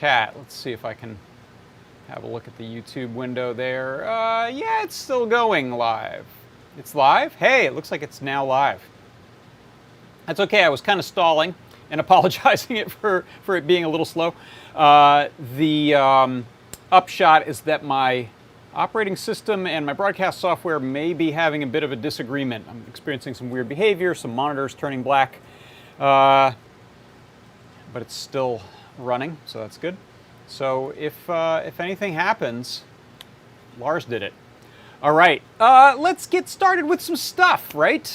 Chat. Let's see if I can have a look at the YouTube window there. Yeah, it's still going live. It's live? Hey, it looks like it's now live. That's okay. I was kind of stalling and apologizing it for it being a little slow. The upshot is that my operating system and my broadcast software may be having a bit of a disagreement. I'm experiencing some weird behavior, some monitors turning black, but it's still running, so that's good. So if anything happens, Lars did it. All right, let's get started with some stuff, right?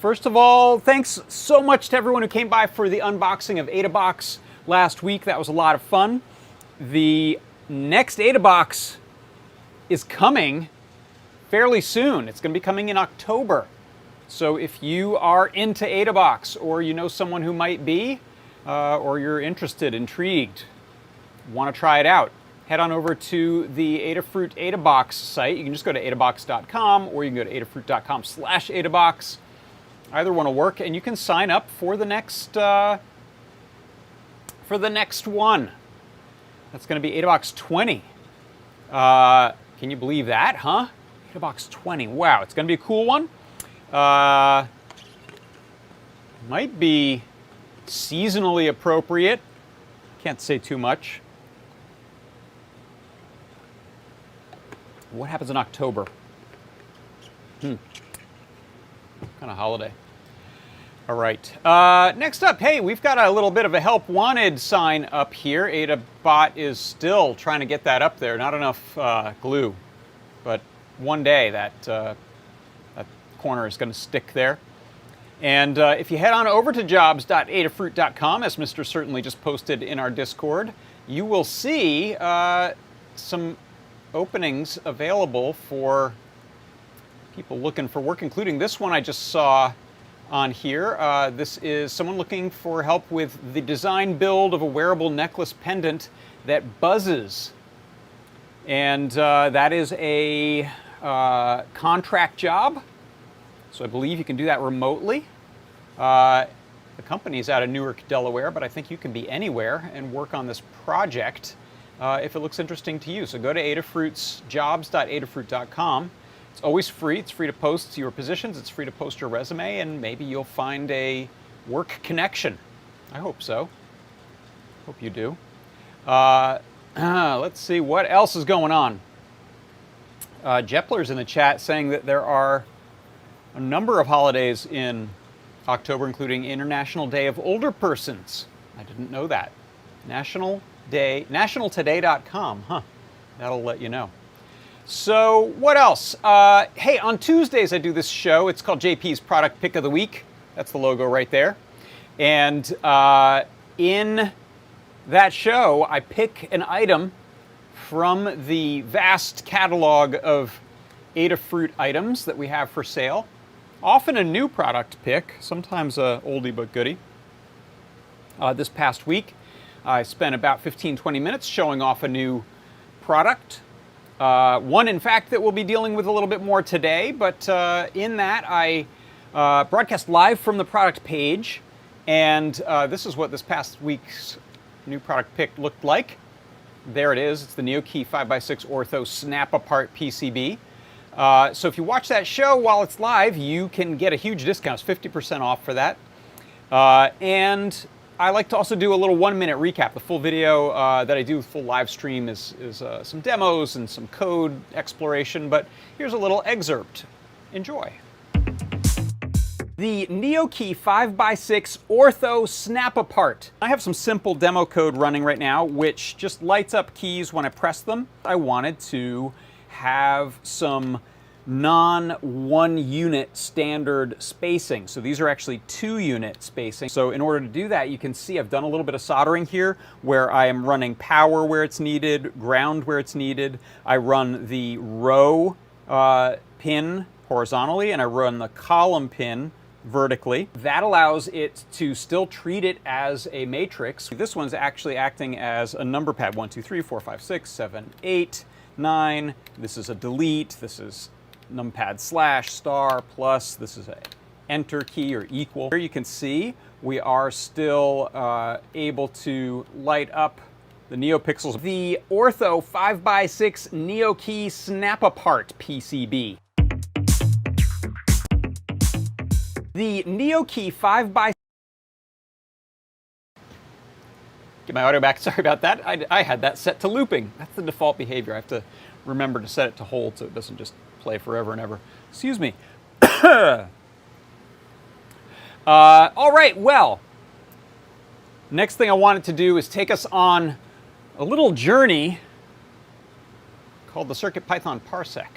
First of all, thanks so much to everyone who came by for the unboxing of AdaBox last week. That was a lot of fun. The next AdaBox is coming fairly soon. It's going to be coming in October. So if you are into AdaBox, or you know someone who might be, or you're interested, intrigued, want to try it out, head on over to the Adafruit AdaBox site. You can just go to adabox.com, or you can go to adafruit.com/AdaBox. Either one will work, and you can sign up for the next one. That's going to be AdaBox 20. Can you believe that, huh? AdaBox 20. Wow, it's going to be a cool one. Might be seasonally appropriate. Can't say too much. What happens in October? Kind of holiday. All right. Next up, hey, we've got a little bit of a help wanted sign up here. AdaBot is still trying to get that up there. Not enough glue, but one day that corner is going to stick there. And if you head on over to jobs.adafruit.com, as Mr. Certainly just posted in our Discord, you will see some openings available for people looking for work, including this one I just saw on here. This is someone looking for help with the design build of a wearable necklace pendant that buzzes. And that is a contract job. So I believe you can do that remotely. The company is out of Newark, Delaware, but I think you can be anywhere and work on this project if it looks interesting to you. So go to Adafruit's jobs.adafruit.com. It's always free. It's free to post your positions. It's free to post your resume, and maybe you'll find a work connection. I hope so. Hope you do. Let's see what else is going on. Jepler's in the chat saying that there are a number of holidays in October, including International Day of Older Persons. I didn't know that. Nationaltoday.com, huh? That'll let you know. So what else? Hey, on Tuesdays I do this show. It's called JP's Product Pick of the Week. That's the logo right there. And in that show, I pick an item from the vast catalog of Adafruit items that we have for sale. Often a new product pick, sometimes a oldie but goodie. This past week, I spent about 15-20 minutes showing off a new product. One, in fact, that we'll be dealing with a little bit more today, but in that I broadcast live from the product page, and this is what this past week's new product pick looked like. There it is. It's the NeoKey 5x6 Ortho Snap-Apart PCB. So if you watch that show while it's live, you can get a huge discount. It's 50% off for that. And I like to also do a little 1-minute recap. The full video that I do, full live stream, is some demos and some code exploration, but here's a little excerpt. Enjoy. The NeoKey 5x6 Ortho Snap-Apart. I have some simple demo code running right now, which just lights up keys when I press them. I wanted to have some non-1 unit standard spacing. So these are actually 2 unit spacing. So in order to do that, you can see I've done a little bit of soldering here where I am running power where it's needed, ground where it's needed. I run the row pin horizontally, and I run the column pin vertically. That allows it to still treat it as a matrix. This one's actually acting as a number pad. 1, 2, 3, 4, 5, 6, 7, 8, 9. This is a delete. This is numpad / star plus. This is a enter key or equal. Here you can see we are still able to light up the NeoPixels, the Ortho 5x6 NeoKey Snap-Apart PCB. The NeoKey 5x6. Get my audio back, sorry about that. I had that set to looping. That's the default behavior. I have to remember to set it to hold so it doesn't just play forever and ever. Excuse me. All right, well, next thing I wanted to do is take us on a little journey called the CircuitPython Parsec.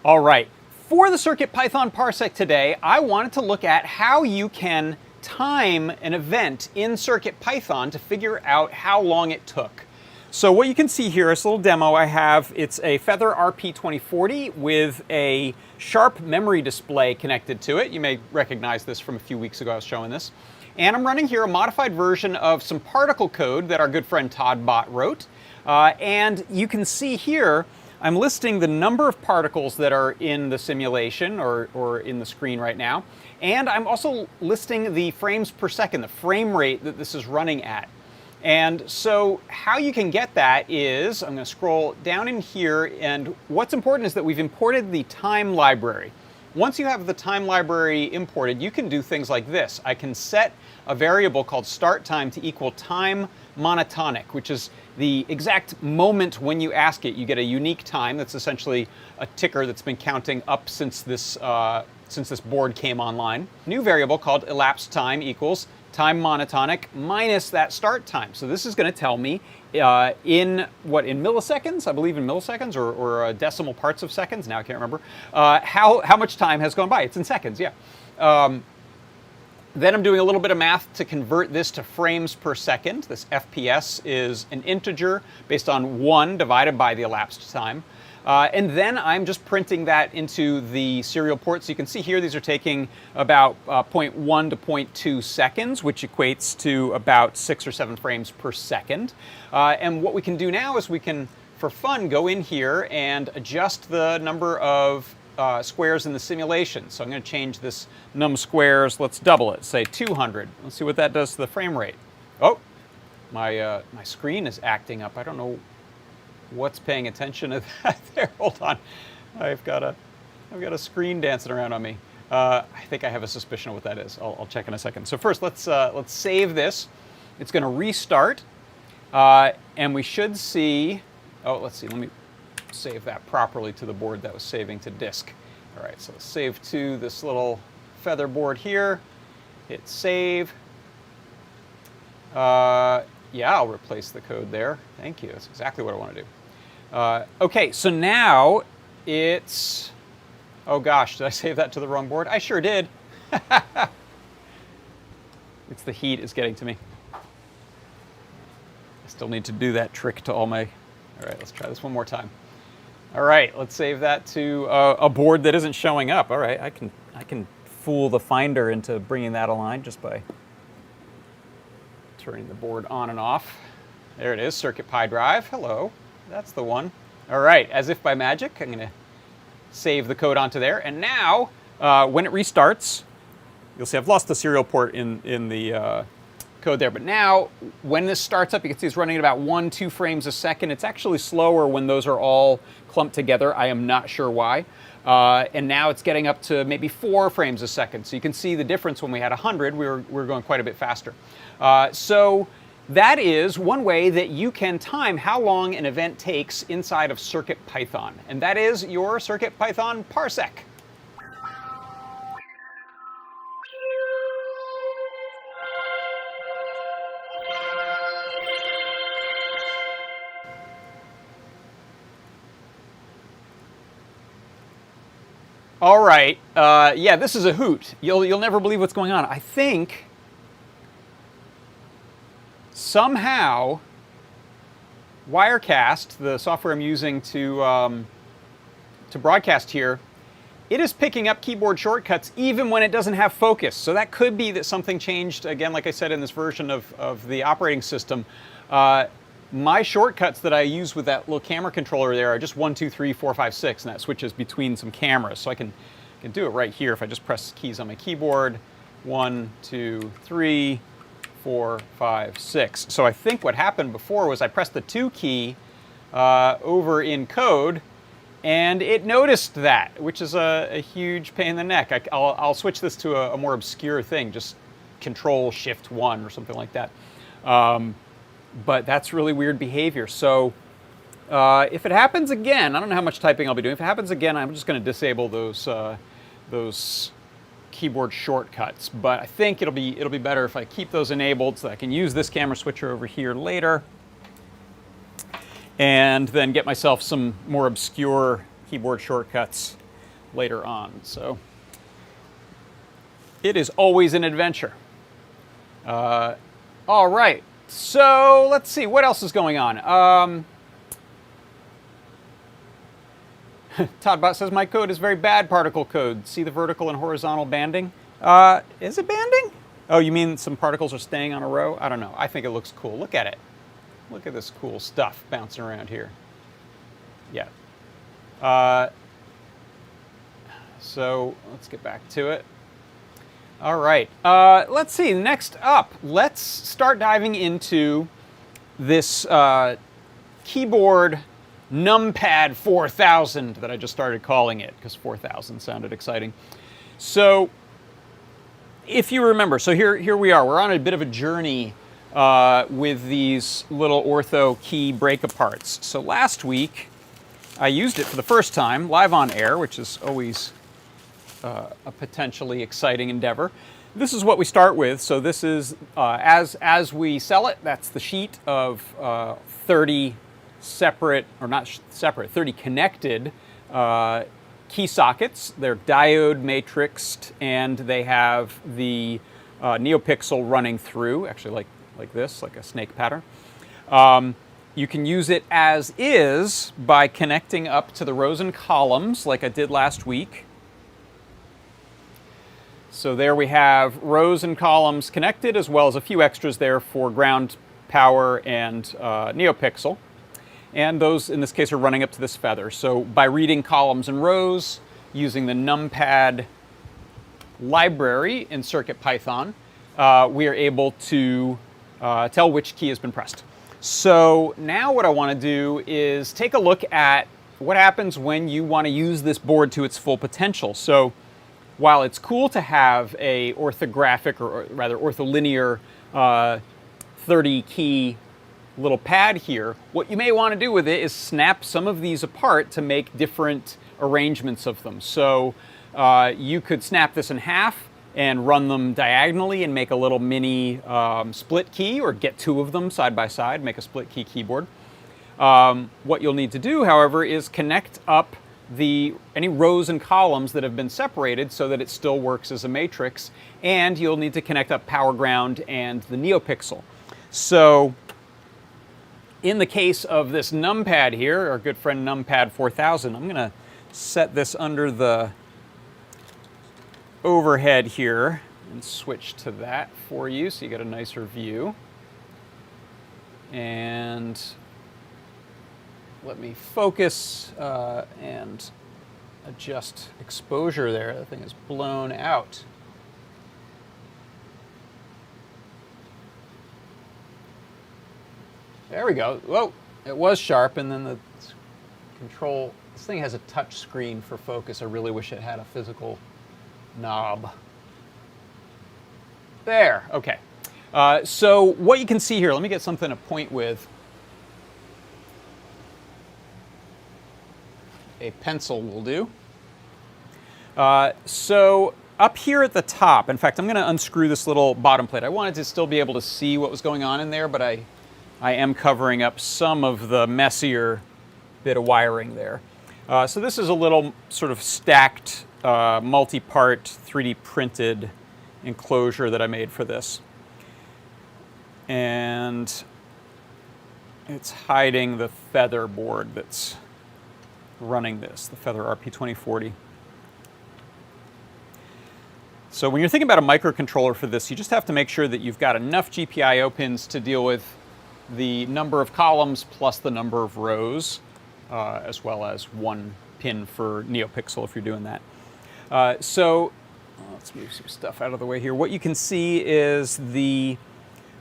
All right, for the CircuitPython Parsec today, I wanted to look at how you can time an event in CircuitPython to figure out how long it took. So what you can see here is a little demo I have. It's a Feather RP2040 with a Sharp memory display connected to it. You may recognize this from a few weeks ago. I was showing this. And I'm running here a modified version of some particle code that our good friend Todd Bott wrote. And you can see here, I'm listing the number of particles that are in the simulation or in the screen right now. And I'm also listing the frames per second, the frame rate that this is running at. And so how you can get that is, I'm going to scroll down in here, and what's important is that we've imported the time library. Once you have the time library imported, you can do things like this. I can set a variable called start time to equal time monotonic, which is the exact moment when you ask it. You get a unique time that's essentially a ticker that's been counting up since this board came online. New variable called elapsed time equals time monotonic minus that start time. So this is going to tell me in milliseconds, I believe in milliseconds or decimal parts of seconds, now I can't remember, how much time has gone by. It's in seconds, yeah. Then I'm doing a little bit of math to convert this to frames per second. This FPS is an integer based on 1 divided by the elapsed time. And then I'm just printing that into the serial port. So you can see here these are taking about 0.1 to 0.2 seconds, which equates to about 6 or 7 frames per second. And what we can do now is we can, for fun, go in here and adjust the number of squares in the simulation. So I'm going to change this num squares. Let's double it, say 200. Let's see what that does to the frame rate. Oh, my screen is acting up. I don't know what's paying attention to that there. Hold on, I've got a screen dancing around on me. I think I have a suspicion of what that is. I'll check in a second. So first, let's save this. It's going to restart, and we should see. Oh, let's see. Let me save that properly to the board that was saving to disk. All right, so let's save to this little Feather board here. Hit save. Yeah, I'll replace the code there. Thank you. That's exactly what I want to do. Okay, so now it's... Oh gosh, did I save that to the wrong board? I sure did. It's the heat is getting to me. I still need to do that trick to all my... All right, let's try this one more time. All right, let's save that to a board that isn't showing up. All right, I can fool the Finder into bringing that online just by turning the board on and off. There it is, CircuitPy drive. Hello, that's the one. All right, as if by magic, I'm going to save the code onto there. And now, when it restarts, you'll see I've lost the serial port in the code there. But now, when this starts up, you can see it's running at about 1-2 frames a second. It's actually slower when those are all clumped together. I am not sure why. And now it's getting up to maybe 4 frames a second. So you can see the difference. When we had 100, we were going quite a bit faster. So that is one way that you can time how long an event takes inside of CircuitPython. And that is your CircuitPython Parsec. All right, yeah, this is a hoot. You'll never believe what's going on. I think somehow Wirecast, the software I'm using to broadcast here, it is picking up keyboard shortcuts even when it doesn't have focus. So that could be that something changed, again, like I said, in this version of the operating system. my shortcuts that I use with that little camera controller there are just 1, 2, 3, 4, 5, 6, and that switches between some cameras. So I can do it right here if I just press keys on my keyboard. 1, 2, 3, 4, 5, 6. So I think what happened before was I pressed the 2 key over in code, and it noticed that, which is a huge pain in the neck. I'll switch this to a more obscure thing, just Control-Shift-1 or something like that. But that's really weird behavior. So if it happens again, I don't know how much typing I'll be doing. If it happens again, I'm just going to disable those keyboard shortcuts. But I think it'll be better if I keep those enabled so I can use this camera switcher over here later, and then get myself some more obscure keyboard shortcuts later on. So it is always an adventure. All right. So let's see, what else is going on? Toddbot says, my code is very bad particle code. See the vertical and horizontal banding? Is it banding? Oh, you mean some particles are staying on a row? I don't know. I think it looks cool. Look at it. Look at this cool stuff bouncing around here. Yeah. So let's get back to it. All right. Let's see. Next up, let's start diving into this keyboard NUMPAD 4000 that I just started calling it because 4000 sounded exciting. So if you remember, so here we are. We're on a bit of a journey with these little ortho key break-aparts. So last week, I used it for the first time live on air, which is always a potentially exciting endeavor. This is what we start with. So this is, as we sell it, that's the sheet of 30 separate, or not separate, 30 connected key sockets. They're diode matrixed, and they have the NeoPixel running through, actually like this, like a snake pattern. You can use it as is by connecting up to the rows and columns like I did last week. So there we have rows and columns connected, as well as a few extras there for ground, power, and NeoPixel. And those, in this case, are running up to this feather. So by reading columns and rows, using the NumPad library in CircuitPython, we are able to tell which key has been pressed. So now what I want to do is take a look at what happens when you want to use this board to its full potential. So while it's cool to have a orthographic, or rather ortholinear 30 key little pad here, what you may want to do with it is snap some of these apart to make different arrangements of them. So you could snap this in half and run them diagonally and make a little mini split key, or get two of them side by side, make a split key keyboard. What you'll need to do, however, is connect up any rows and columns that have been separated so that it still works as a matrix, and you'll need to connect up power, ground, and the NeoPixel. So in the case of this NumPad here, our good friend NUMPAD 4000, I'm going to set this under the overhead here and switch to that for you so you get a nicer view. And let me focus and adjust exposure there. The thing is blown out. There we go. Whoa, it was sharp, and then the control. This thing has a touch screen for focus. I really wish it had a physical knob. There, okay. So what you can see here, let me get something to point with. A pencil will do. So up here at the top, in fact, I'm going to unscrew this little bottom plate. I wanted to still be able to see what was going on in there, but I am covering up some of the messier bit of wiring there. So this is a little sort of stacked, multi-part 3D printed enclosure that I made for this. And it's hiding the Feather board that's running this, the Feather RP2040. So when you're thinking about a microcontroller for this, you just have to make sure that you've got enough GPIO pins to deal with the number of columns plus the number of rows, as well as one pin for NeoPixel if you're doing that. So let's move some stuff out of the way here. What you can see is the,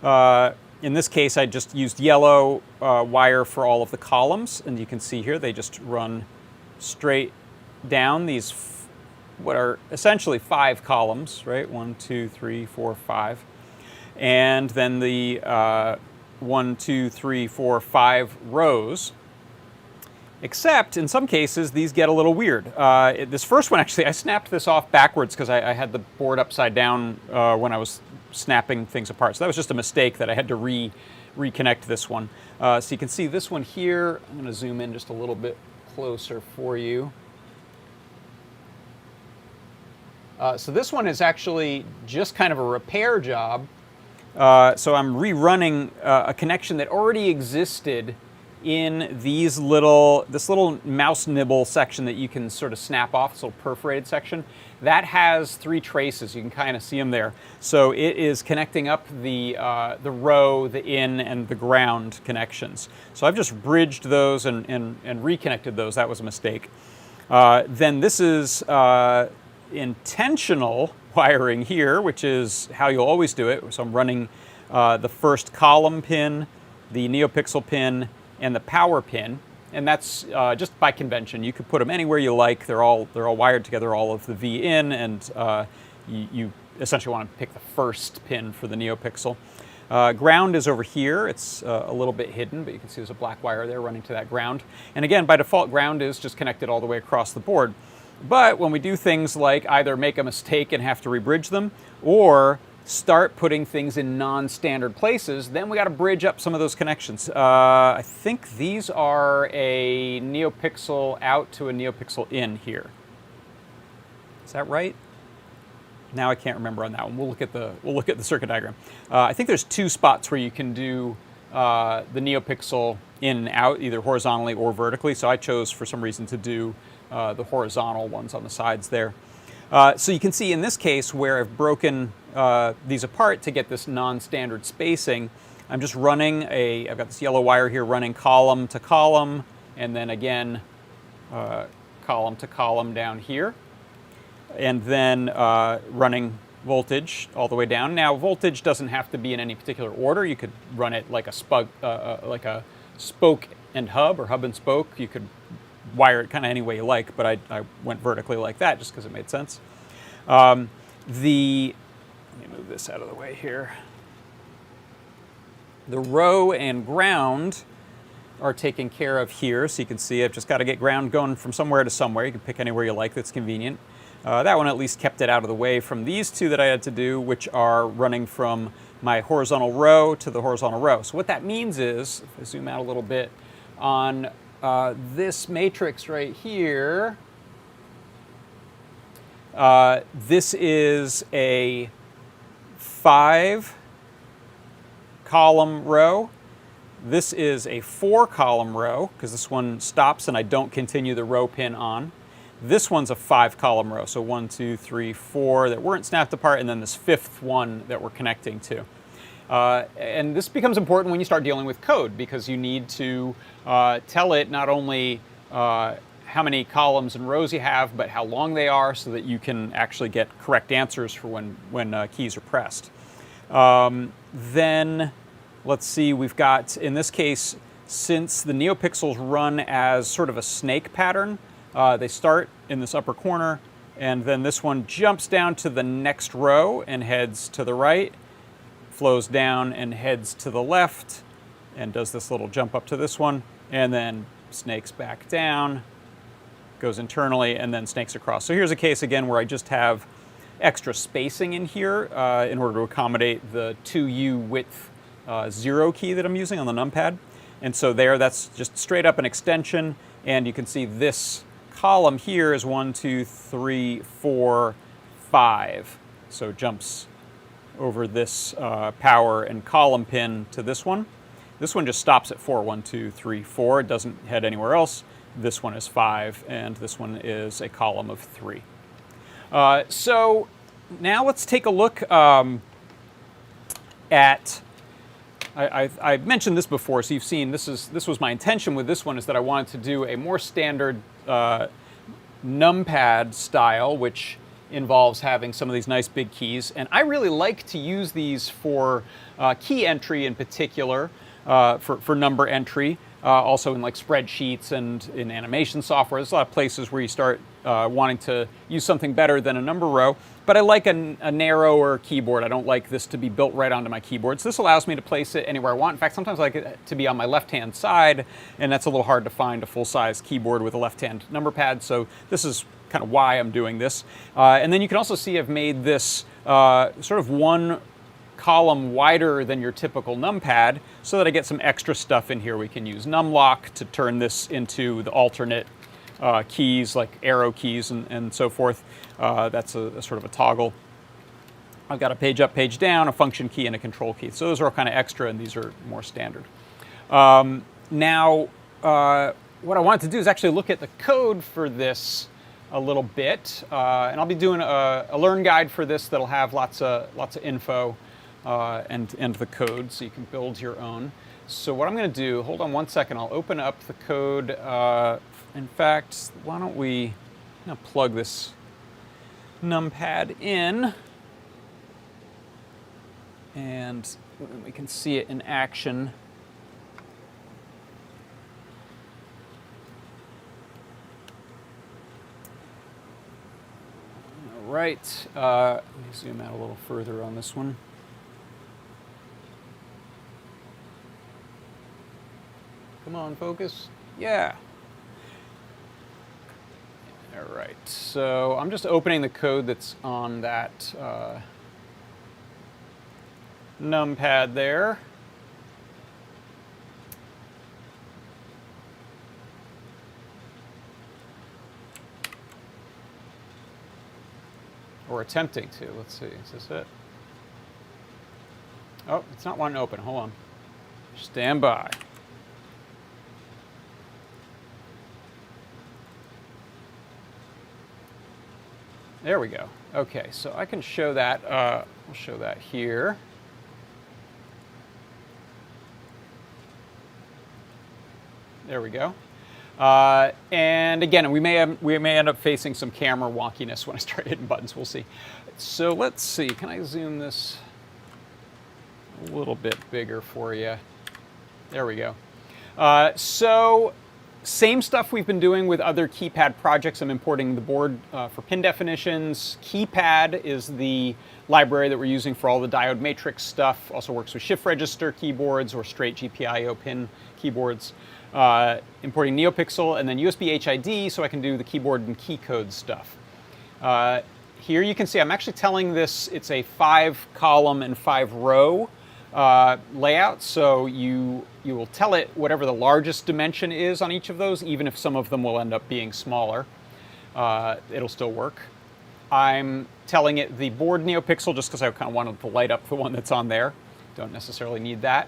in this case, I just used yellow wire for all of the columns, and you can see here they just run straight down these, what are essentially 5 columns, right? 1, 2, 3, 4, 5. And then the 1, 2, 3, 4, 5 rows. Except, in some cases, these get a little weird. This first one, actually, I snapped this off backwards because I had the board upside down when I was snapping things apart. So that was just a mistake that I had to reconnect this one. So you can see this one here. I'm going to zoom in just a little bit closer for you. So this one is actually just kind of a repair job. So I'm rerunning a connection that already existed in this little mouse nibble section that you can sort of snap off, this little perforated section. That has 3 traces. You can kind of see them there. So it is connecting up the row, the in, and the ground connections. So I've just bridged those and reconnected those. That was a mistake. Then this is intentional wiring here, which is how you'll always do it. So I'm running the first column pin, the NeoPixel pin, and the power pin, and that's just by convention. You could put them anywhere you like. They're all wired together, all of the V in, and you essentially want to pick the first pin for the NeoPixel. Ground is over here. It's a little bit hidden, but you can see there's a black wire there running to that ground. And again, by default, ground is just connected all the way across the board. But when we do things like either make a mistake and have to rebridge them, or start putting things in non-standard places, then we got to bridge up some of those connections. I think these are a NeoPixel out to a NeoPixel in here. Is that right? Now I can't remember on that one. We'll look at the circuit diagram. I think there's 2 spots where you can do the NeoPixel in and out, either horizontally or vertically. So I chose for some reason to do the horizontal ones on the sides there. So you can see in this case where I've broken these apart to get this non-standard spacing, I'm just running I've got this yellow wire here running column to column, and then again column to column down here, and then running voltage all the way down. Now voltage doesn't have to be in any particular order. You could run it like a spoke and hub, or hub and spoke. You could wire it kind of any way you like, but I went vertically like that just because it made sense. Let me move this out of the way here. The row and ground are taken care of here, so you can see I've just got to get ground going from somewhere to somewhere. You can pick anywhere you like that's convenient. That one at least kept it out of the way from these 2 that I had to do, which are running from my horizontal row to the horizontal row. So what that means is, if I zoom out a little bit, on this matrix right here, this is a 5-column row. This is a 4-column row, because this one stops and I don't continue the row pin on. This one's a 5-column row, so 1, 2, 3, 4 that weren't snapped apart, and then this 5th one that we're connecting to. And this becomes important when you start dealing with code, because you need to tell it not only how many columns and rows you have, but how long they are, so that you can actually get correct answers for when keys are pressed. Then, let's see, we've got, in this case, since the NeoPixels run as sort of a snake pattern, they start in this upper corner, and then this one jumps down to the next row and heads to the right, flows down and heads to the left, and does this little jump up to this one, and then snakes back down, goes internally, and then snakes across. So here's a case again where I just have extra spacing in here in order to accommodate the 2U width 0 key that I'm using on the numpad. And so that's just straight up an extension, and you can see this column here is 1, 2, 3, 4, 5. So it jumps over this power and column pin to this one. This one just stops at 4, 1, 2, 3, 4. It doesn't head anywhere else. This one is 5, and this one is a column of 3. So now let's take a look at I mentioned this before, so you've seen this was my intention with this one, is that I wanted to do a more standard NumPad style, which involves having some of these nice big keys. And I really like to use these for key entry in particular, for number entry, also in like spreadsheets and in animation software. There's a lot of places where you start wanting to use something better than a number row. But I like a narrower keyboard. I don't like this to be built right onto my keyboard. So this allows me to place it anywhere I want. In fact, sometimes I like it to be on my left-hand side, and that's a little hard to find a full-size keyboard with a left-hand number pad. So this is kind of why I'm doing this. And then you can also see I've made this sort of one column wider than your typical numpad, so that I get some extra stuff in here. We can use numlock to turn this into the alternate keys, like arrow keys and so forth. That's a sort of a toggle. I've got a page up, page down, a function key, and a control key. So those are all kind of extra, and these are more standard. Now, what I wanted to do is actually look at the code for this a little bit, and I'll be doing a learn guide for this that'll have lots of info and the code, so you can build your own. So what I'm going to do, hold on one second, I'll open up the code. In fact, why don't we plug this numpad in, and we can see it in action. All right, let me zoom out a little further on this one. Come on, focus. Yeah. All right, so I'm just opening the code that's on that numpad there. Or attempting to. Let's see, is this it? Oh, it's not wanting to open. Hold on. Stand by. There we go. Okay, so I can show that. I'll show that here. There we go. And again, we may end up facing some camera wonkiness when I start hitting buttons. We'll see. So let's see. Can I zoom this a little bit bigger for you? There we go. So same stuff we've been doing with other keypad projects. I'm importing the board for pin definitions. Keypad is the library that we're using for all the diode matrix stuff. Also works with shift register keyboards or straight GPIO pin keyboards. Importing NeoPixel, and then USB HID so I can do the keyboard and key code stuff. Here you can see I'm actually telling this it's a 5-column and 5-row layout, so you will tell it whatever the largest dimension is on each of those, even if some of them will end up being smaller. It'll still work. I'm telling it the board NeoPixel just because I kind of wanted to light up the one that's on there. Don't necessarily need that.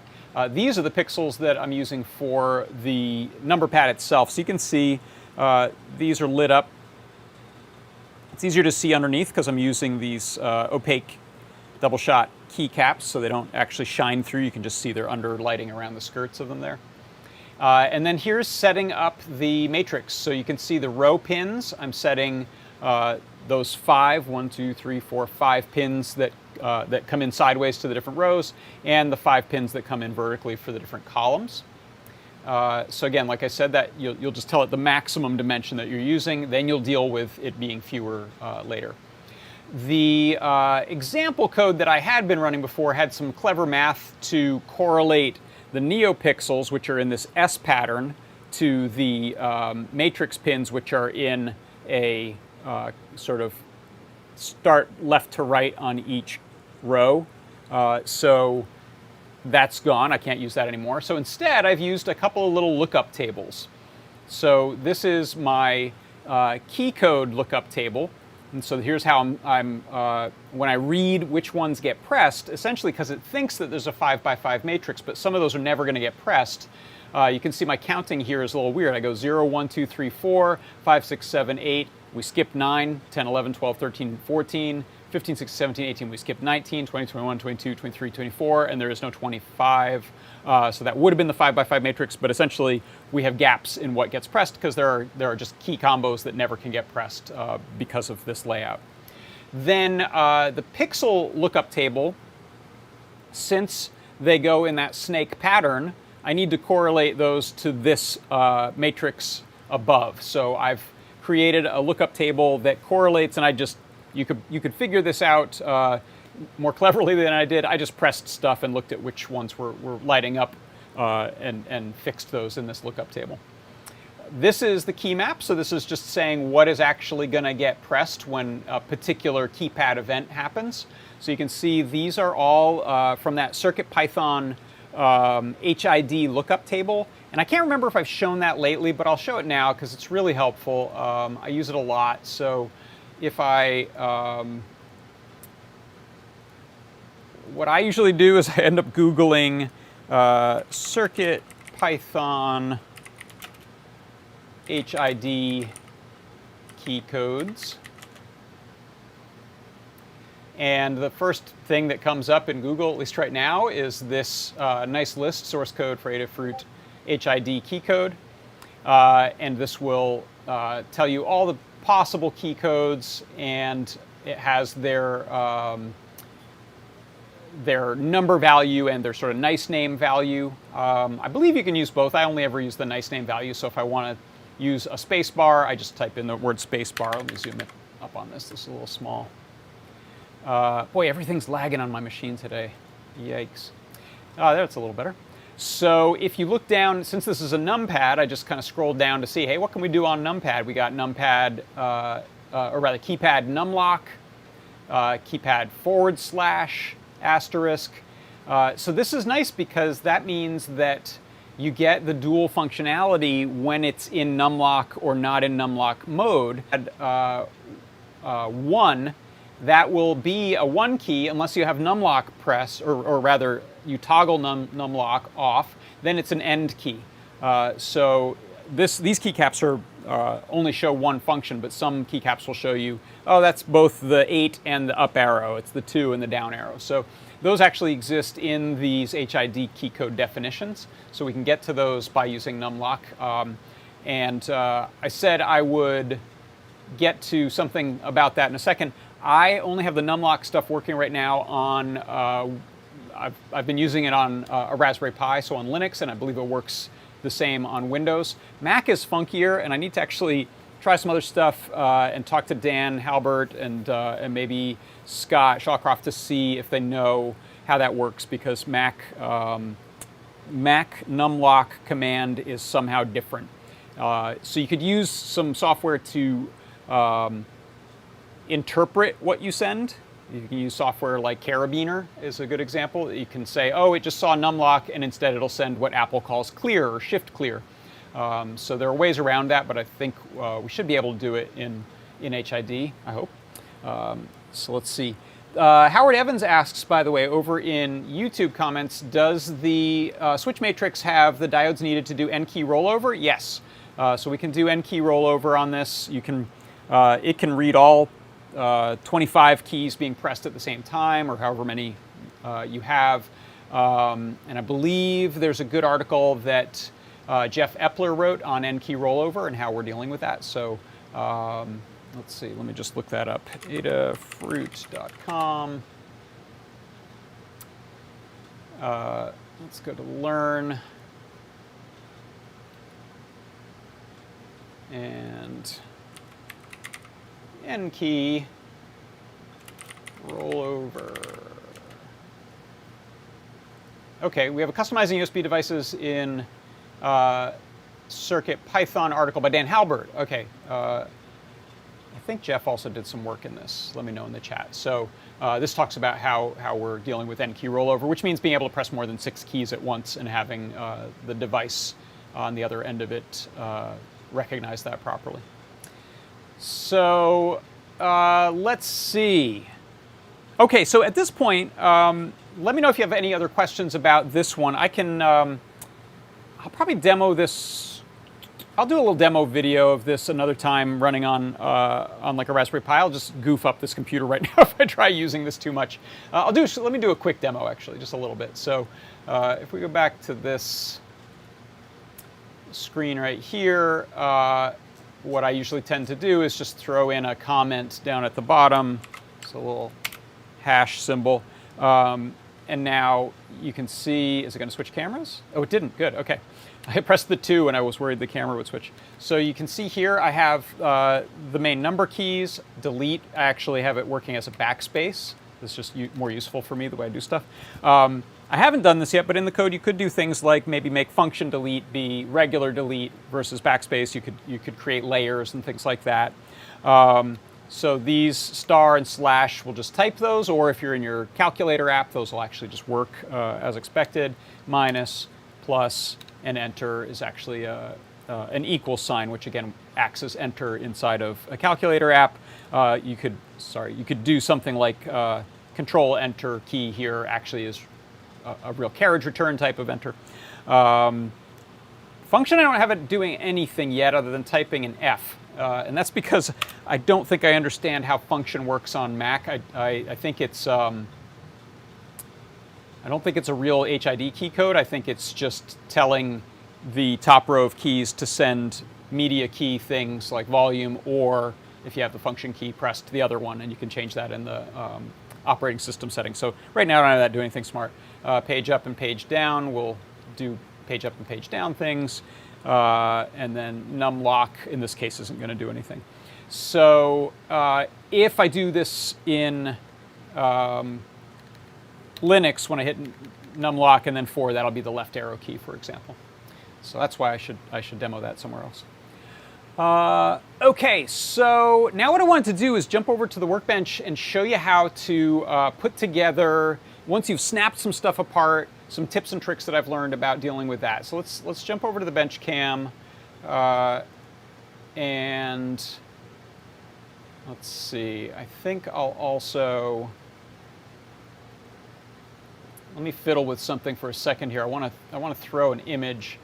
These are the pixels that I'm using for the number pad itself. So you can see these are lit up. It's easier to see underneath because I'm using these opaque double shot keycaps so they don't actually shine through. You can just see they're under lighting around the skirts of them there. And then here's setting up the matrix. So you can see the row pins. I'm setting those 5 pins that that come in sideways to the different rows, and the 5 pins that come in vertically for the different columns. So again, like I said, that you'll just tell it the maximum dimension that you're using, then you'll deal with it being fewer later. The example code that I had been running before had some clever math to correlate the NeoPixels, which are in this S pattern, to the matrix pins, which are in a sort of start left to right on each row. So that's gone. I can't use that anymore. So instead, I've used a couple of little lookup tables. So this is my key code lookup table. And so here's how when I read which ones get pressed, essentially because it thinks that there's a 5x5 matrix, but some of those are never going to get pressed. You can see my counting here is a little weird. I go 0, 1, 2, 3, 4, 5, 6, 7, 8, We skipped 9, 10, 11, 12, 13, 14, 15, 16, 17, 18. We skipped 19, 20, 21, 22, 23, 24, and there is no 25. So that would have been the 5x5 matrix, but essentially we have gaps in what gets pressed because there are just key combos that never can get pressed because of this layout. Then the pixel lookup table, since they go in that snake pattern, I need to correlate those to this matrix above. So I've created a lookup table that correlates, and you could figure this out more cleverly than I did. I just pressed stuff and looked at which ones were lighting up and fixed those in this lookup table. This is the key map, so this is just saying what is actually going to get pressed when a particular keypad event happens. So you can see these are all from that CircuitPython HID lookup table. And I can't remember if I've shown that lately, but I'll show it now because it's really helpful. I use it a lot. So if what I usually do is I end up Googling CircuitPython HID key codes. And the first thing that comes up in Google, at least right now, is this nice list, source code for Adafruit HID key code. And this will tell you all the possible key codes, and it has their number value and their sort of nice name value. I believe you can use both. I only ever use the nice name value, so if I want to use a space bar, I just type in the word space bar. Let me zoom it up on this. This is a little small. Boy, everything's lagging on my machine today. Yikes. There, it's a little better. So if you look down, since this is a NumPad, I just kind of scrolled down to see, hey, what can we do on NumPad? We got NumPad, or rather keypad numlock, keypad /*. So this is nice because that means that you get the dual functionality when it's in numlock or not in numlock mode. One, that will be a 1 key unless you have numlock press, or rather you toggle numlock off, then it's an end key. So these keycaps only show one function, but some keycaps will show you, oh, that's both the 8 and the up arrow. It's the 2 and the down arrow. So those actually exist in these HID key code definitions. So we can get to those by using numlock. I said I would get to something about that in a second. I only have the numlock stuff working right now on, I've been using it on a Raspberry Pi, so on Linux, and I believe it works the same on Windows. Mac is funkier, and I need to actually try some other stuff and talk to Dan Halbert and maybe Scott Shawcroft to see if they know how that works, because Mac numlock command is somehow different. So you could use some software to interpret what you send. You can use software like Carabiner is a good example. You can say, oh, it just saw numlock, and instead it'll send what Apple calls clear or shift clear. So there are ways around that, but I think we should be able to do it in HID, I hope. So let's see. Howard Evans asks, by the way, over in YouTube comments, does the switch matrix have the diodes needed to do N-key rollover? Yes. So we can do N-key rollover on this. You can, it can read all 25 keys being pressed at the same time, or however many you have. And I believe there's a good article that Jeff Epler wrote on N-key rollover and how we're dealing with that. So let's see, let me just look that up. Adafruit.com. Let's go to Learn. And N-key rollover. Okay, we have a customizing USB devices in CircuitPython article by Dan Halbert. Okay, I think Jeff also did some work in this. Let me know in the chat. So this talks about how we're dealing with N-key rollover, which means being able to press more than 6 keys at once and having the device on the other end of it recognize that properly. So let's see. Okay, so at this point, let me know if you have any other questions about this one. I can, I'll probably demo this I'll do a little demo video of this another time running on like a Raspberry Pi. I'll just goof up this computer right now if I try using this too much. Let me do a quick demo actually, just a little bit. So if we go back to this screen right here, what I usually tend to do is just throw in a comment down at the bottom. It's a little hash symbol. And now you can see, is it going to switch cameras? Oh, it didn't. Good. Okay. I pressed the 2 and I was worried the camera would switch. So you can see here I have the main number keys. Delete, I actually have it working as a backspace. This is just more useful for me, the way I do stuff. I haven't done this yet, but in the code you could do things like maybe make function delete be regular delete versus backspace. You could create layers and things like that. So these star and slash will just type those, or if you're in your calculator app, those will actually just work as expected. Minus, plus, and enter is actually an equal sign, which again acts as enter inside of a calculator app. You could do something like control enter key here actually is a real carriage return type of enter. Function, I don't have it doing anything yet other than typing an F. And that's because I don't think I understand how function works on Mac. I think it's I don't think it's a real HID key code. I think it's just telling the top row of keys to send media key things like volume, or if you have the function key, pressed the other one, and you can change that in the operating system settings. So right now I don't have that doing anything smart. Page up and page down, we'll do page up and page down things. And then numlock, in this case, isn't going to do anything. So if I do this in Linux, when I hit numlock and then 4, that'll be the left arrow key, for example. So that's why I should demo that somewhere else. Okay, so now what I wanted to do is jump over to the workbench and show you how to put together, once you've snapped some stuff apart, some tips and tricks that I've learned about dealing with that. So let's jump over to the bench cam, and let's see. I think I'll also, let me fiddle with something for a second here. I want to throw an image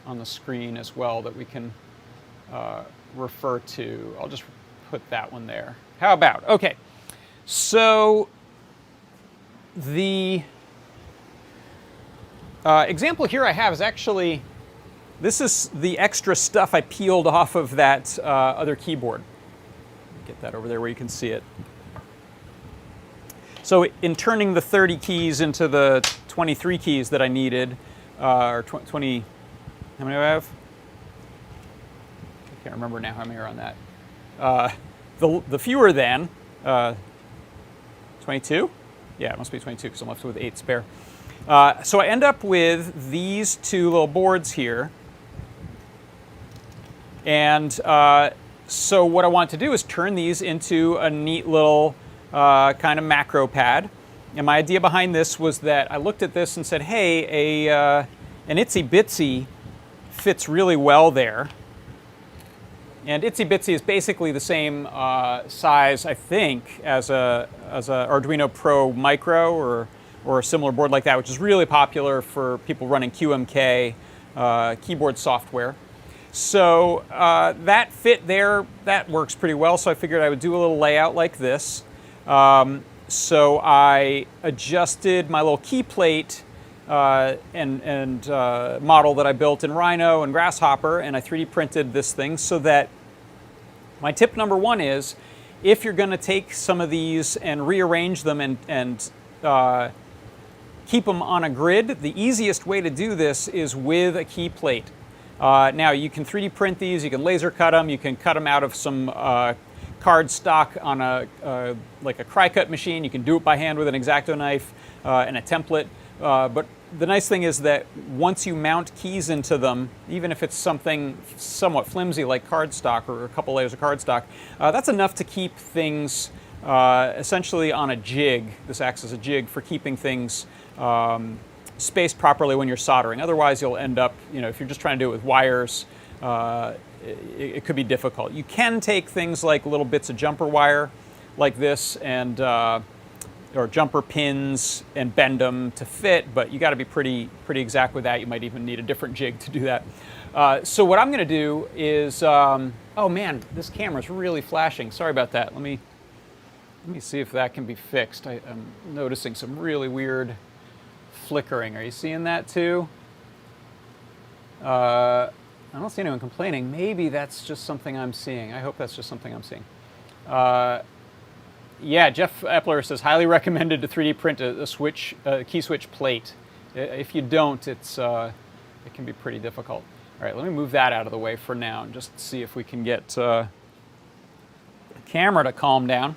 on the screen as well that we can refer to. I'll just put that one there. How about? Okay, so the example here I have is actually, this is the extra stuff I peeled off of that other keyboard. Get that over there where you can see it. So in turning the 30 keys into the 23 keys that I needed, or 20, how many do I have? I can't remember now how many are on that. The fewer than, 22? Yeah, it must be 22 because I'm left with 8 spare. So I end up with these 2 little boards here. And so what I want to do is turn these into a neat little kind of macro pad. And my idea behind this was that I looked at this and said, hey, an itsy bitsy fits really well there. And itsy bitsy is basically the same size, I think, as a Arduino Pro Micro or a similar board like that, which is really popular for people running QMK keyboard software. So that fit there, that works pretty well. So I figured I would do a little layout like this. So I adjusted my little key plate and model that I built in Rhino and Grasshopper, and I 3D printed this thing so that my tip number 1 is, if you're going to take some of these and rearrange them and keep them on a grid, the easiest way to do this is with a key plate. Now you can 3D print these, you can laser cut them, you can cut them out of some card stock on like a cry-cut machine. You can do it by hand with an X-Acto knife and a template. But the nice thing is that once you mount keys into them, even if it's something somewhat flimsy like cardstock or a couple layers of cardstock, that's enough to keep things essentially on a jig. This acts as a jig for keeping things spaced properly when you're soldering. Otherwise, you'll end up, if you're just trying to do it with wires, it could be difficult. You can take things like little bits of jumper wire like this and or jumper pins and bend them to fit, but you got to be pretty exact with that. You might even need a different jig to do that. So what I'm going to do is, oh man, this camera's really flashing. Sorry about that. Let me see if that can be fixed. I'm noticing some really weird flickering. Are you seeing that too? I don't see anyone complaining. Maybe that's just something I'm seeing. I hope that's just something I'm seeing. Yeah, Jeff Epler says, highly recommended to 3D print a key switch plate. If you don't, it can be pretty difficult. All right, let me move that out of the way for now and just see if we can get the camera to calm down.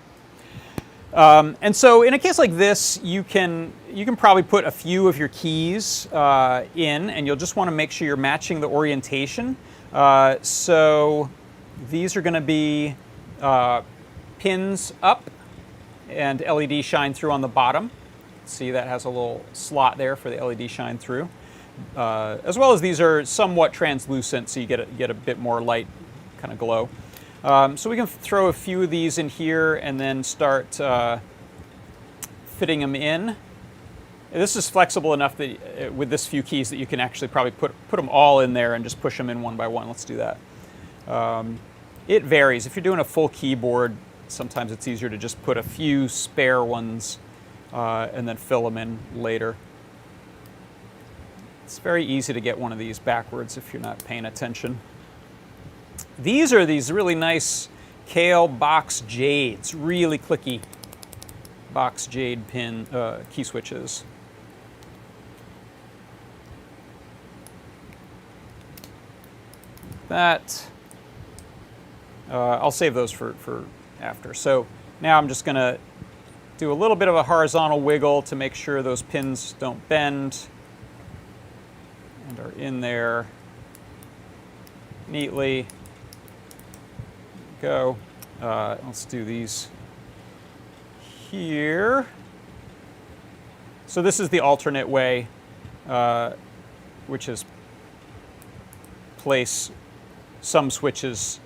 And so in a case like this, you can probably put a few of your keys in, and you'll just want to make sure you're matching the orientation. So these are going to be pins up and LED shine through on the bottom. See, that has a little slot there for the LED shine through. As well as these are somewhat translucent, so you get a bit more light kind of glow. So we can throw a few of these in here and then start fitting them in. This is flexible enough that with this few keys that you can actually probably put them all in there and just push them in one by one. Let's do that. It varies. If you're doing a full keyboard, sometimes it's easier to just put a few spare ones and then fill them in later. It's very easy to get one of these backwards if you're not paying attention. These are these really nice Kale box jades, really clicky box jade pin key switches. That I'll save those for after. So now I'm just going to do a little bit of a horizontal wiggle to make sure those pins don't bend and are in there neatly. Go. Let's do these here. So this is the alternate way, which is place some switches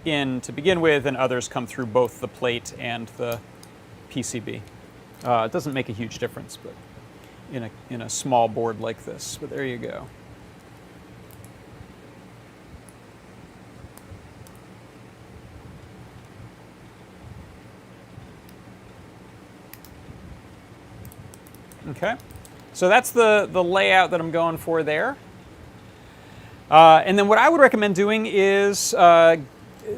in to begin with, and others come through both the plate and the PCB. It doesn't make a huge difference, but in a small board like this. But there you go. Okay, so that's the layout that I'm going for there. And then what I would recommend doing is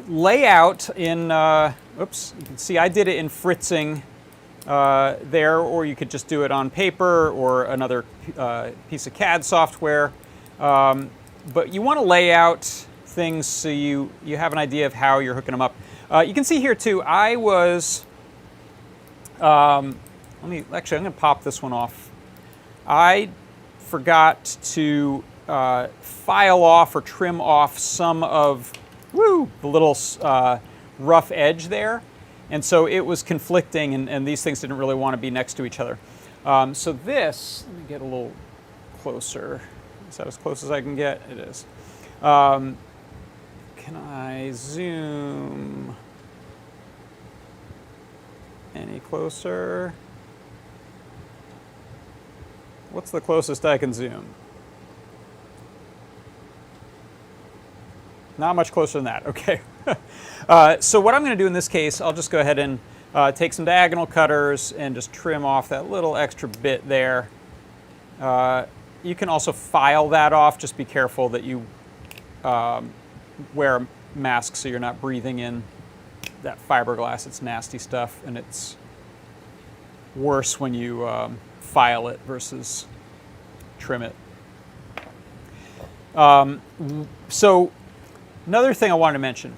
layout in, oops, you can see I did it in fritzing there, or you could just do it on paper or another piece of CAD software. But you want to lay out things so you have an idea of how you're hooking them up. You can see here too, I was, actually, I'm going to pop this one off. I forgot to file off or trim off some of the little rough edge there. And so it was conflicting, and these things didn't really want to be next to each other. So this, let me get a little closer. Is that as close as I can get? It is. Can I zoom any closer? What's the closest I can zoom? Not much closer than that. Okay. So what I'm going to do in this case, I'll just go ahead and take some diagonal cutters and just trim off that little extra bit there. You can also file that off. Just be careful that you wear a mask so you're not breathing in that fiberglass. It's nasty stuff, and it's worse when you file it versus trim it. So another thing I wanted to mention,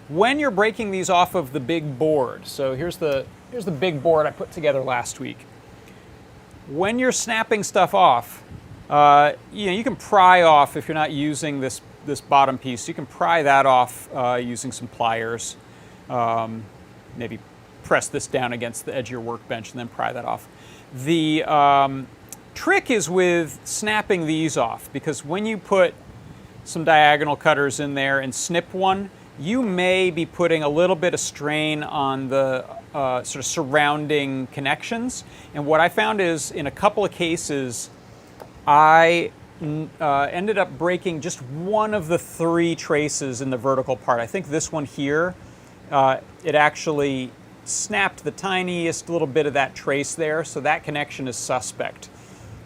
when you're breaking these off of the big board, so here's the big board I put together last week. When you're snapping stuff off, you can pry off, if you're not using this bottom piece, you can pry that off using some pliers. Maybe press this down against the edge of your workbench and then pry that off. The trick is with snapping these off, because when you put some diagonal cutters in there and snip one, you may be putting a little bit of strain on the sort of surrounding connections. And what I found is, in a couple of cases, I ended up breaking just one of the 3 traces in the vertical part. I think this one here, it actually snapped the tiniest little bit of that trace there, so that connection is suspect.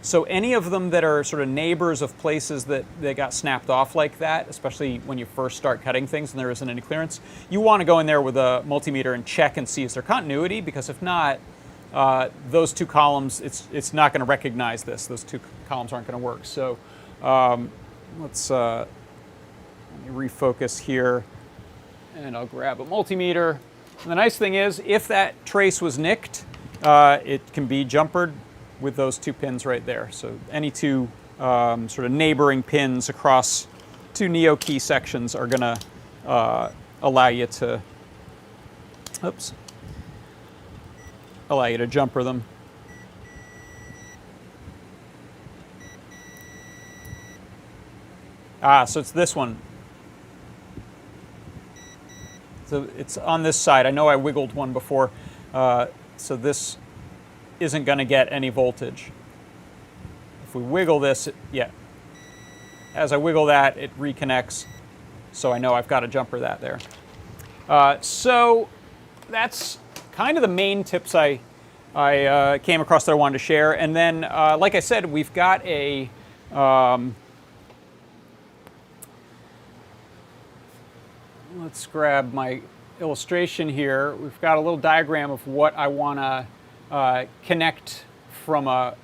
So any of them that are sort of neighbors of places that they got snapped off like that, especially when you first start cutting things and there isn't any clearance, you want to go in there with a multimeter and check and see is there continuity, because if not, those 2 columns, it's not going to recognize this. Those 2 columns aren't going to work. So let's let me refocus here, and I'll grab a multimeter. And the nice thing is, if that trace was nicked, it can be jumpered with those 2 pins right there. So any 2 sort of neighboring pins across 2 NeoKey sections are going to allow you to, jumper them. So it's this one. So it's on this side. I know I wiggled one before, so this isn't going to get any voltage. If we wiggle this, as I wiggle that, it reconnects, so I know I've got to jumper that there. So that's kind of the main tips I came across that I wanted to share. And then, like I said, we've got a let's grab my illustration here. We've got a little diagram of what I want to connect from a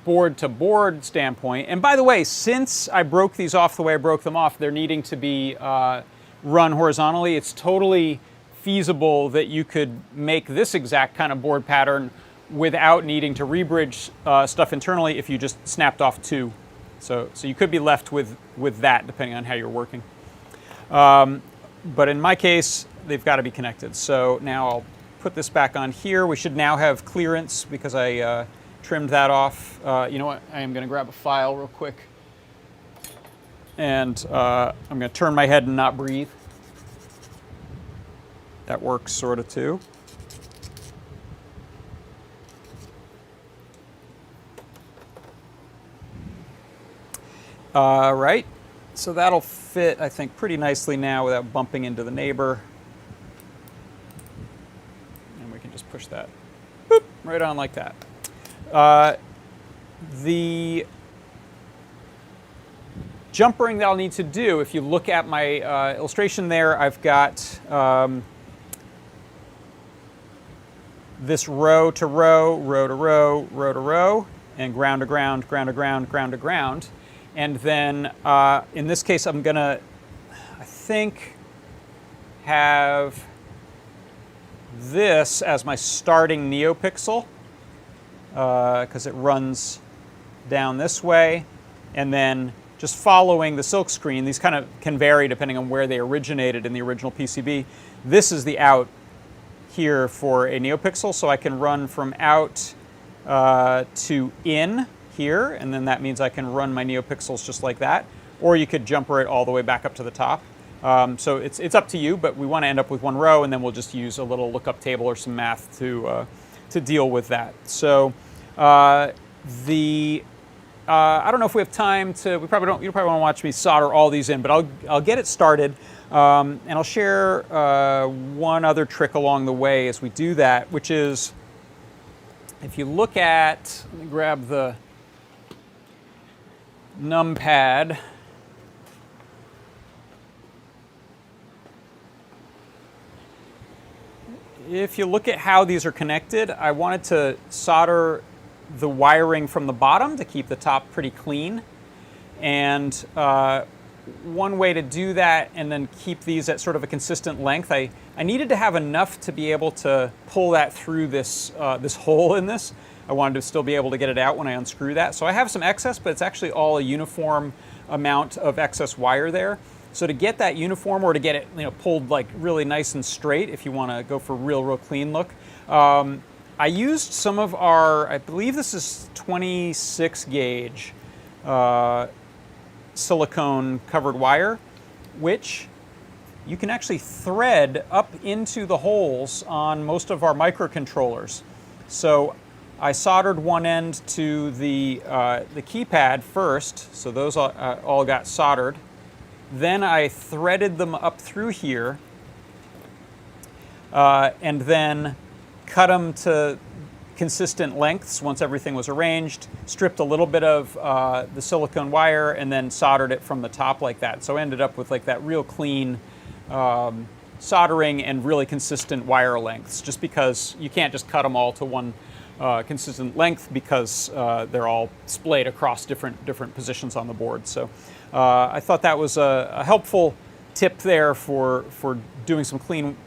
board-to-board standpoint. And by the way, since I broke these off the way I broke them off, they're needing to be run horizontally. It's totally feasible that you could make this exact kind of board pattern without needing to rebridge stuff internally if you just snapped off 2. So you could be left with that depending on how you're working. But in my case, they've got to be connected. So now I'll put this back on here. We should now have clearance because I trimmed that off. You know what? I am going to grab a file real quick. And I'm going to turn my head and not breathe. That works sort of too. Right, so that'll fit, I think, pretty nicely now without bumping into the neighbor. And we can just push that boop, right on like that. The jumpering that I'll need to do, if you look at my illustration there, I've got this row to row, row to row, row to row, and ground to ground, ground to ground, ground to ground. And then, in this case, I'm going to, I think, have this as my starting NeoPixel, because it runs down this way. And then just following the silk screen, these kind of can vary depending on where they originated in the original PCB. This is the out here for a NeoPixel, so I can run from out to in here, and then that means I can run my NeoPixels just like that, or you could jumper it all the way back up to the top. So it's up to you, but we want to end up with one row, and then we'll just use a little lookup table or some math to deal with that. So I don't know if we have time to. We probably don't. You probably want to watch me solder all these in, but I'll get it started, and I'll share one other trick along the way as we do that, which is if you look at. Let me grab the NUMPAD. If you look at how these are connected, I wanted to solder the wiring from the bottom to keep the top pretty clean. And one way to do that and then keep these at sort of a consistent length, I needed to have enough to be able to pull that through this, this hole in this. I wanted to still be able to get it out when I unscrew that. So I have some excess, but it's actually all a uniform amount of excess wire there. So to get that uniform, or to get it pulled like really nice and straight, if you want to go for real clean look, I used some of our, I believe this is 26 gauge silicone covered wire, which you can actually thread up into the holes on most of our microcontrollers. So I soldered one end to the keypad first, so those all got soldered. Then I threaded them up through here, and then cut them to consistent lengths once everything was arranged, stripped a little bit of the silicone wire, and then soldered it from the top like that. So I ended up with like that real clean soldering and really consistent wire lengths, just because you can't just cut them all to one consistent length, because they're all splayed across different positions on the board. So I thought that was a helpful tip there for doing some clean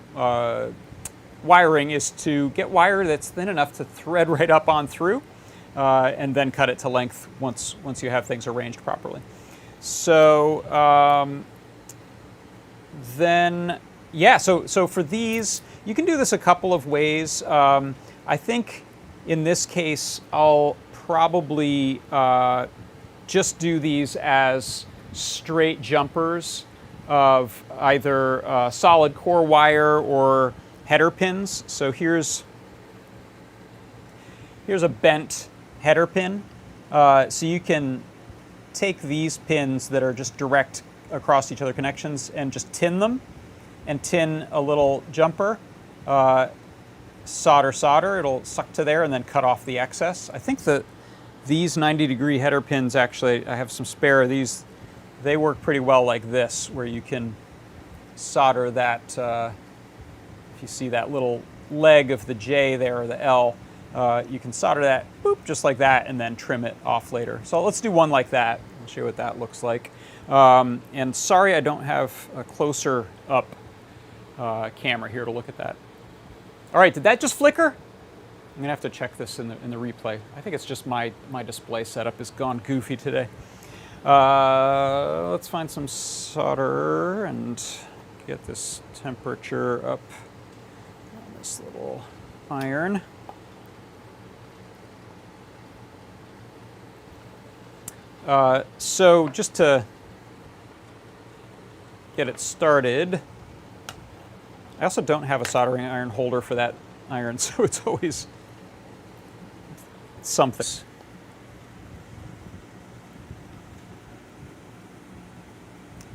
wiring, is to get wire that's thin enough to thread right up on through, and then cut it to length once you have things arranged properly. So then, yeah, so for these, you can do this a couple of ways. I think in this case, I'll probably just do these as straight jumpers of either solid core wire or header pins. So here's a bent header pin. So you can take these pins that are just direct across each other connections and just tin them, and tin a little jumper. Solder, it'll suck to there and then cut off the excess. I think that these 90-degree header pins, actually, I have some spare of these. They work pretty well like this, where you can solder that, if you see that little leg of the J there, or the L, you can solder that, boop, just like that, and then trim it off later. So let's do one like that. I'll show you what that looks like. And sorry I don't have a closer up camera here to look at that. All right, did that just flicker? I'm gonna have to check this in the replay. I think it's just my display setup has gone goofy today. Let's find some solder and get this temperature up on this little iron. So just to get it started, I also don't have a soldering iron holder for that iron, so it's always something.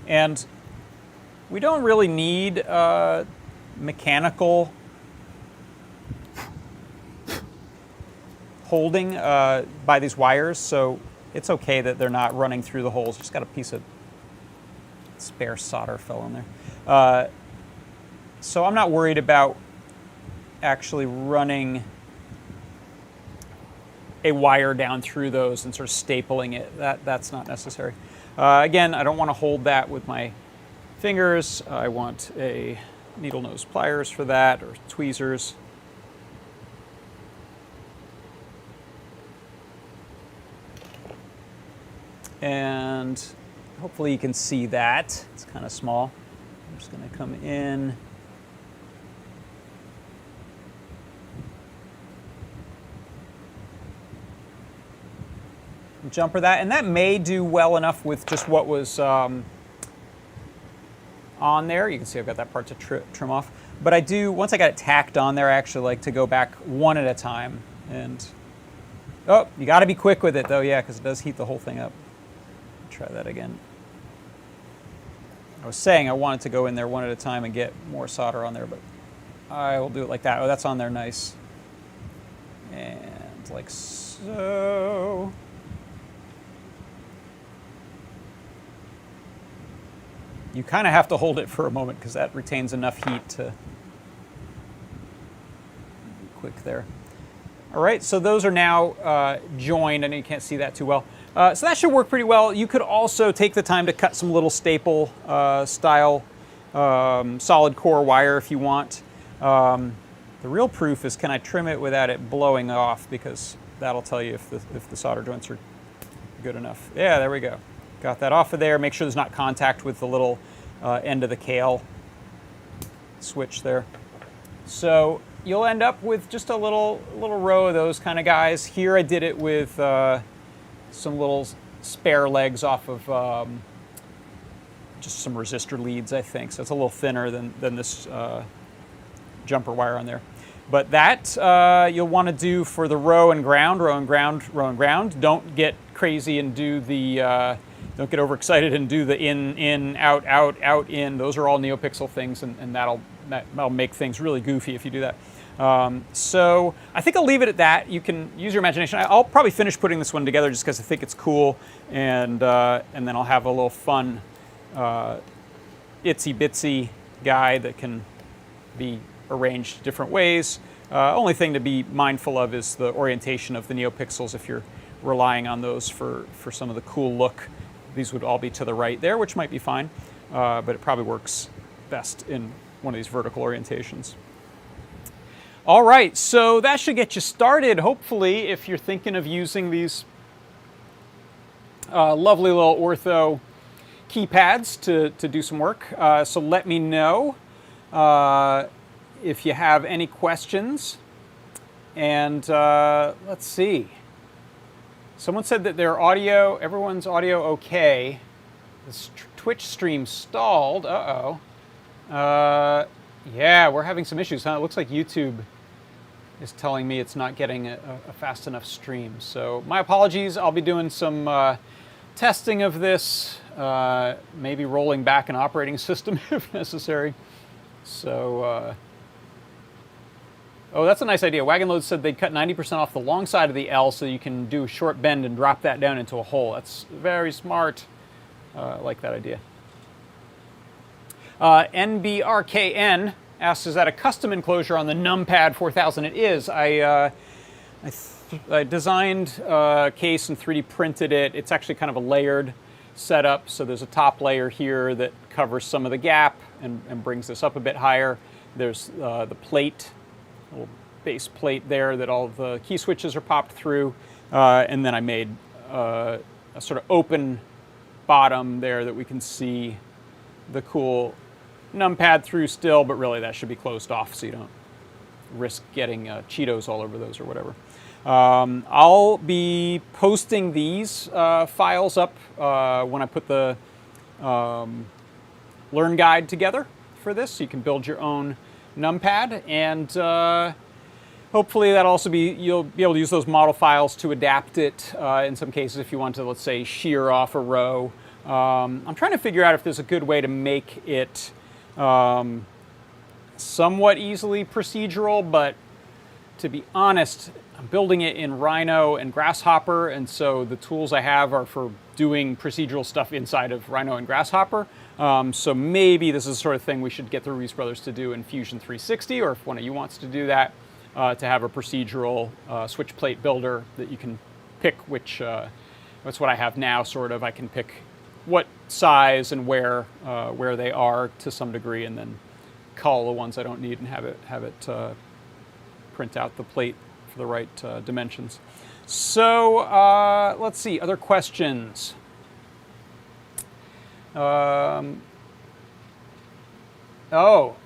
And we don't really need mechanical holding by these wires, so it's okay that they're not running through the holes. Just got a piece of spare solder fell in there. So I'm not worried about actually running a wire down through those and sort of stapling it. That's not necessary. Again, I don't want to hold that with my fingers. I want a needle nose pliers for that, or tweezers. And hopefully you can see that. It's kind of small. I'm just going to come in. Jumper that, and that may do well enough with just what was on there. You can see I've got that part to trim off. But I do, once I got it tacked on there, I actually like to go back one at a time. And, oh, you got to be quick with it though, yeah, because it does heat the whole thing up. Try that again. I was saying I wanted to go in there one at a time and get more solder on there, but I will do it like that. Oh, that's on there nice. And like so. You kind of have to hold it for a moment because that retains enough heat to be quick there. All right, so those are now joined. I know you can't see that too well. So that should work pretty well. You could also take the time to cut some little staple style solid core wire if you want. The real proof is, can I trim it without it blowing off, because that'll tell you if the solder joints are good enough. Yeah, there we go. Got that off of there. Make sure there's not contact with the little end of the KL switch there. So you'll end up with just a little row of those kind of guys. Here I did it with some little spare legs off of just some resistor leads, I think. So it's a little thinner than this jumper wire on there. But that you'll want to do for the row and ground, row and ground, row and ground. Don't get crazy and do the, don't get overexcited and do the in, out, out, out, in. Those are all NeoPixel things, and that'll make things really goofy if you do that. So I think I'll leave it at that. You can use your imagination. I'll probably finish putting this one together just because I think it's cool, and then I'll have a little fun itsy bitsy guy that can be arranged different ways. Only thing to be mindful of is the orientation of the NeoPixels if you're relying on those for some of the cool look. These would all be to the right there, which might be fine, but it probably works best in one of these vertical orientations. All right, so that should get you started, hopefully, if you're thinking of using these lovely little ortho keypads to do some work. So let me know if you have any questions. And let's see. Someone said that their audio, everyone's audio okay. This Twitch stream stalled. Uh-oh. Yeah, we're having some issues, huh? It looks like YouTube is telling me it's not getting a fast enough stream. So my apologies. I'll be doing some testing of this, maybe rolling back an operating system if necessary. So, oh, that's a nice idea. Wagon Load said they'd cut 90% off the long side of the L so you can do a short bend and drop that down into a hole. That's very smart. I like that idea. NBRKN asks, is that a custom enclosure on the NUMPAD 4000? It is. I designed a case and 3D printed it. It's actually kind of a layered setup. So there's a top layer here that covers some of the gap and brings this up a bit higher. There's the plate, little base plate there that all the key switches are popped through. And then I made a sort of open bottom there that we can see the cool NumPad through still, but really that should be closed off so you don't risk getting Cheetos all over those or whatever. I'll be posting these files up when I put the Learn Guide together for this, so you can build your own NumPad, and hopefully that'll also be, you'll be able to use those model files to adapt it in some cases if you want to, let's say, shear off a row. I'm trying to figure out if there's a good way to make it somewhat easily procedural, but to be honest, I'm building it in Rhino and Grasshopper, and so the tools I have are for doing procedural stuff inside of Rhino and Grasshopper. So maybe this is the sort of thing we should get the Ruiz brothers to do in Fusion 360, or if one of you wants to do that, to have a procedural switch plate builder that you can pick which, that's what I have now, sort of. I can pick what size and where they are to some degree, and then cull the ones I don't need and have it print out the plate for the right dimensions. So let's see, other questions. Oh,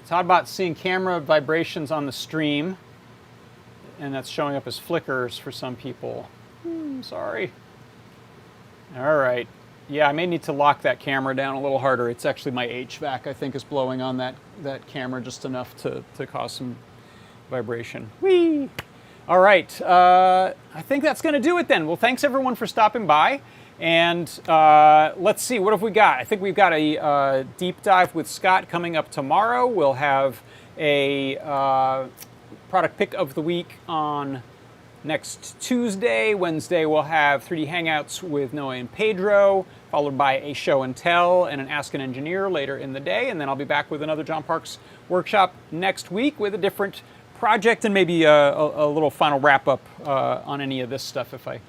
talk about seeing camera vibrations on the stream, and that's showing up as flickers for some people. Sorry. All right. Yeah, I may need to lock that camera down a little harder. It's actually my HVAC, I think, is blowing on that camera just enough to cause some vibration. Whee! All right, I think that's going to do it then. Well, thanks everyone for stopping by. And let's see, what have we got? I think we've got a deep dive with Scott coming up tomorrow. We'll have a product pick of the week on next Tuesday. Wednesday, we'll have 3D Hangouts with Noe and Pedro, followed by a show and tell and an Ask an Engineer later in the day. And then I'll be back with another John Parks workshop next week with a different project and maybe a little final wrap up on any of this stuff if I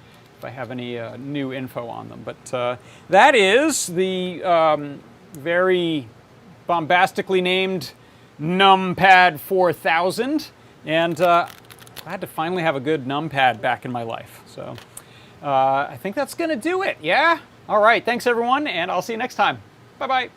have any new info on them. But that is the very bombastically named NUMPAD 4000. And glad to finally have a good NumPad back in my life. So I think that's going to do it. Yeah? All right. Thanks, everyone. And I'll see you next time. Bye-bye.